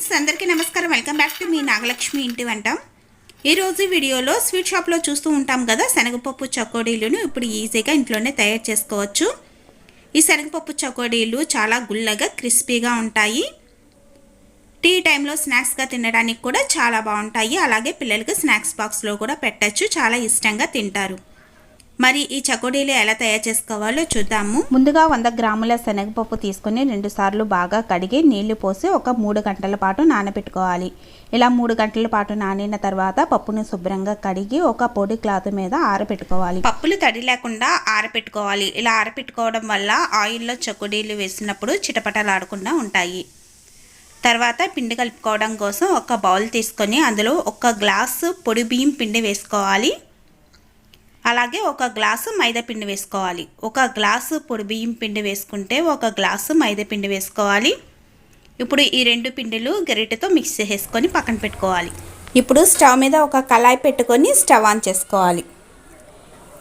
Friends, అందరికీ నమస్కారం. Welcome back to me Nagalakshmi ఇంటి వంట. ఈరోజు వీడియోలో స్వీట్ షాప్లో చూస్తూ ఉంటాం కదా శనగపప్పు చకోడీలను ఇప్పుడు ఈజీగా ఇంట్లోనే తయారు చేసుకోవచ్చు. ఈ శనగపప్పు చకోడీలు చాలా గుల్లగా క్రిస్పీగా ఉంటాయి. టీ టైంలో స్నాక్స్గా తినడానికి కూడా చాలా బాగుంటాయి. అలాగే పిల్లలకి స్నాక్స్ బాక్స్లో కూడా పెట్టచ్చు, చాలా ఇష్టంగా తింటారు. మరి ఈ చకోడీలు ఎలా తయారు చేసుకోవాలో చూద్దాము. ముందుగా 100 గ్రాముల శనగపప్పు తీసుకొని 2 సార్లు బాగా కడిగి నీళ్లు పోసి ఒక 3 గంటల పాటు నానబెట్టుకోవాలి. ఇలా 3 గంటల పాటు నానిన తర్వాత పప్పును శుభ్రంగా కడిగి ఒక పొడి క్లాత్ మీద ఆరబెట్టుకోవాలి. పప్పులు తడి లేకుండా ఆరబెట్టుకోవాలి. ఇలా ఆరబెట్టుకోవడం వల్ల ఆయిల్లో చకోడీలు వేసినప్పుడు చిటపటలాడకుండా ఉంటాయి. తర్వాత పిండి కలుపుకోవడం కోసం ఒక బౌల్ తీసుకొని అందులో 1 గ్లాసు పొడి బియ్యం పిండి వేసుకోవాలి. అలాగే 1 గ్లాసు మైదా పిండి వేసుకోవాలి. 1 గ్లాసు పొడి బియ్యం పిండి వేసుకుంటే 1 గ్లాసు మైదా పిండి వేసుకోవాలి. ఇప్పుడు ఈ 2 పిండిలు గరిటెతో మిక్స్ చేసుకొని పక్కన పెట్టుకోవాలి. ఇప్పుడు స్టవ్ మీద ఒక కళాయి పెట్టుకొని స్టవ్ ఆన్ చేసుకోవాలి.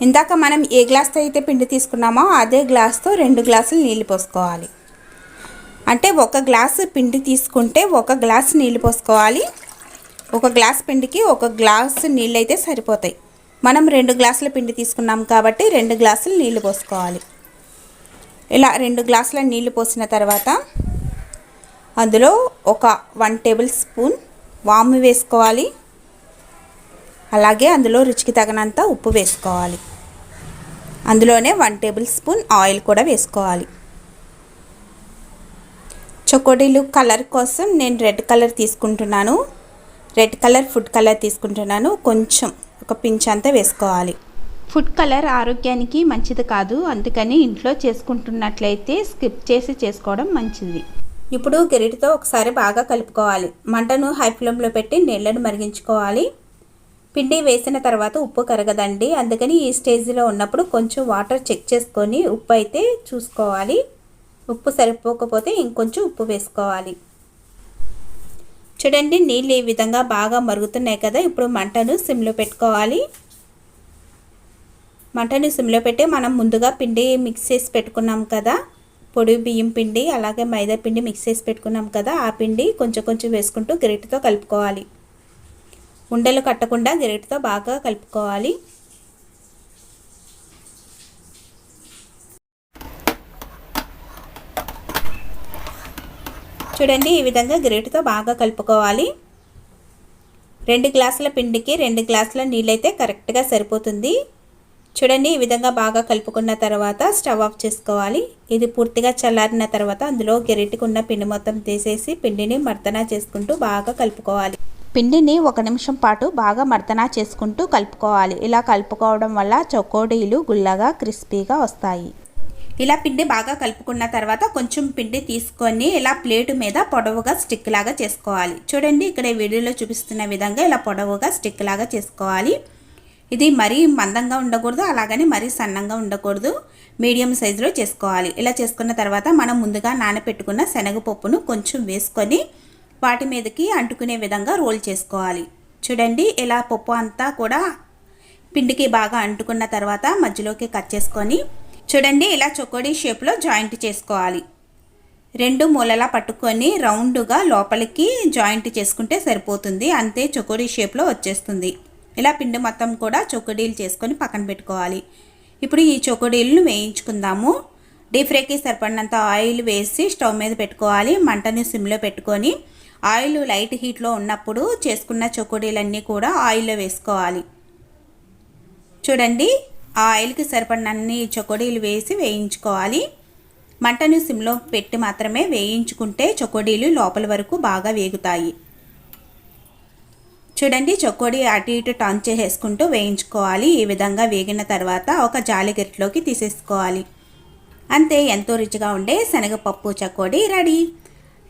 ఇందాక మనం ఏ గ్లాస్తో అయితే పిండి తీసుకున్నామో అదే గ్లాస్తో 2 గ్లాసులు నీళ్ళు పోసుకోవాలి. అంటే 1 గ్లాసు పిండి తీసుకుంటే 1 గ్లాసు నీళ్ళు పోసుకోవాలి. 1 గ్లాస్ పిండికి 1 గ్లాసు నీళ్ళు అయితే సరిపోతాయి. మనం 2 గ్లాసుల పిండి తీసుకున్నాం కాబట్టి 2 గ్లాసులు నీళ్లు పోసుకోవాలి. ఇలా 2 గ్లాసుల నీళ్లు పోసిన తర్వాత అందులో ఒక 1 టేబుల్ స్పూన్ వాము వేసుకోవాలి. అలాగే అందులో రుచికి తగినంత ఉప్పు వేసుకోవాలి. అందులోనే 1 టేబుల్ స్పూన్ ఆయిల్ కూడా వేసుకోవాలి. చకోడీలు కలర్ కోసం నేను రెడ్ కలర్ తీసుకుంటున్నాను. రెడ్ కలర్ ఫుడ్ కలర్ తీసుకుంటున్నాను. కొంచెం ఒక పించ్ అంతా వేసుకోవాలి. ఫుడ్ కలర్ ఆరోగ్యానికి మంచిది కాదు, అందుకని ఇంట్లో చేసుకుంటున్నట్లయితే స్కిప్ చేసి చేసుకోవడం మంచిది. ఇప్పుడు గరిటెతో ఒకసారి బాగా కలుపుకోవాలి. మంటను హై ఫ్లేమ్లో పెట్టి నీళ్ళను మరిగించుకోవాలి. పిండి వేసిన తర్వాత ఉప్పు కరగదండి, అందుకని ఈ స్టేజ్లో ఉన్నప్పుడు కొంచెం వాటర్ చెక్ చేసుకొని ఉప్పు అయితే చూసుకోవాలి. ఉప్పు సరిపోకపోతే ఇంకొంచెం ఉప్పు వేసుకోవాలి. చూడండి, నీళ్ళు ఈ విధంగా బాగా మరుగుతున్నాయి కదా. ఇప్పుడు మంటను సిమ్లో పెట్టుకోవాలి. మంటను సిమ్లో పెట్టి మనం ముందుగా పిండి మిక్స్ చేసి పెట్టుకున్నాం కదా, పొడి బియ్యం పిండి అలాగే మైదా పిండి మిక్స్ చేసి పెట్టుకున్నాం కదా, ఆ పిండి కొంచెం కొంచెం వేసుకుంటూ గరిటెతో కలుపుకోవాలి. ఉండలు కట్టకుండా గరిటెతో బాగా కలుపుకోవాలి. చూడండి, ఈ విధంగా గరిటెతో బాగా కలుపుకోవాలి. 2 గ్లాసుల పిండికి 2 గ్లాసుల నీళ్ళు అయితే కరెక్ట్గా సరిపోతుంది. చూడండి, ఈ విధంగా బాగా కలుపుకున్న తర్వాత స్టవ్ ఆఫ్ చేసుకోవాలి. ఇది పూర్తిగా చల్లారిన తర్వాత అందులో గరిటెకు ఉన్న పిండి మొత్తం తీసేసి పిండిని మర్దనా చేసుకుంటూ బాగా కలుపుకోవాలి. పిండిని 1 నిమిషం పాటు బాగా మర్దనా చేసుకుంటూ కలుపుకోవాలి. ఇలా కలుపుకోవడం వల్ల చకోడీలు గుల్లగా క్రిస్పీగా వస్తాయి. ఇలా పిండి బాగా కలుపుకున్న తర్వాత కొంచెం పిండి తీసుకొని ఇలా ప్లేటు మీద పొడవుగా స్టిక్ లాగా చేసుకోవాలి. చూడండి, ఇక్కడ వీడియోలో చూపిస్తున్న విధంగా ఇలా పొడవుగా స్టిక్ లాగా చేసుకోవాలి. ఇది మరీ మందంగా ఉండకూడదు, అలాగని మరీ సన్నంగా ఉండకూడదు, మీడియం సైజులో చేసుకోవాలి. ఇలా చేసుకున్న తర్వాత మనం ముందుగా నానబెట్టుకున్న శనగపప్పును కొంచెం వేసుకొని వాటి మీదకి అంటుకునే విధంగా రోల్ చేసుకోవాలి. చూడండి, ఇలా పప్పు అంతా కూడా పిండికి బాగా అంటుకున్న తర్వాత మధ్యలోకి కట్ చేసుకొని చూడండి ఇలా చకోడీ షేప్లో జాయింట్ చేసుకోవాలి. 2 మూలలా పట్టుకొని రౌండ్గా లోపలికి జాయింట్ చేసుకుంటే సరిపోతుంది. అంతే, చకోడీ షేప్లో వచ్చేస్తుంది. ఇలా పిండి మొత్తం కూడా చకోడీలు చేసుకొని పక్కన పెట్టుకోవాలి. ఇప్పుడు ఈ చకోడీలను వేయించుకుందాము. డీప్ ఫ్రైకి సరిపడినంత ఆయిల్ వేసి స్టవ్ మీద పెట్టుకోవాలి. మంటని సిమ్లో పెట్టుకొని ఆయిల్ లైట్ హీట్లో ఉన్నప్పుడు చేసుకున్న చకోడీలన్నీ కూడా ఆయిల్లో వేసుకోవాలి. చూడండి, ఆ ఆయిల్కి సరిపడినన్ని చకోడీలు వేసి వేయించుకోవాలి. మంటను సిమ్లో పెట్టి మాత్రమే వేయించుకుంటే చకోడీలు లోపల వరకు బాగా వేగుతాయి. చూడండి, చకోడీ అటు ఇటు టర్న్ చేసుకుంటూ వేయించుకోవాలి. ఈ విధంగా వేగిన తర్వాత ఒక జాలి గరిటెలోకి తీసేసుకోవాలి. అంతే, ఎంతో రుచిగా ఉండే శనగపప్పు చకోడీ రెడీ.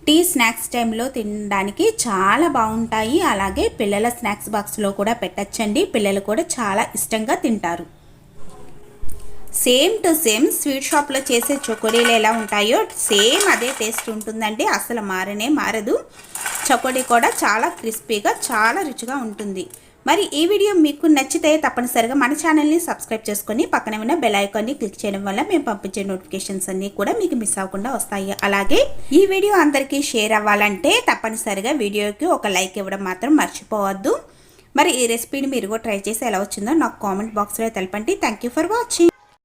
టీ స్నాక్స్ టైంలో తినడానికి చాలా బాగుంటాయి. అలాగే పిల్లల స్నాక్స్ బాక్స్లో కూడా పెట్టచ్చండి. పిల్లలు కూడా చాలా ఇష్టంగా తింటారు. సేమ్ టు సేమ్ స్వీట్ షాప్లో చేసే చకోడీలు ఎలా ఉంటాయో సేమ్ అదే టేస్ట్ ఉంటుందండి. అసలు మారదు. చకోడీ కూడా చాలా క్రిస్పీగా చాలా రుచిగా ఉంటుంది. మరి ఈ వీడియో మీకు నచ్చితే తప్పనిసరిగా మన ఛానల్ని సబ్స్క్రైబ్ చేసుకొని పక్కనే ఉన్న బెల్ ఐకాన్ని క్లిక్ చేయడం వల్ల మేము పంపించే నోటిఫికేషన్స్ అన్నీ కూడా మీకు మిస్ అవ్వకుండా వస్తాయి. అలాగే ఈ వీడియో అందరికీ షేర్ అవ్వాలంటే తప్పనిసరిగా వీడియోకి ఒక లైక్ ఇవ్వడం మాత్రం మర్చిపోవద్దు. మరి ఈ రెసిపీని మీరు కూడా ట్రై చేసి ఎలా వచ్చిందో నాకు కామెంట్ బాక్స్లో తెలపండి. Thank you for watching.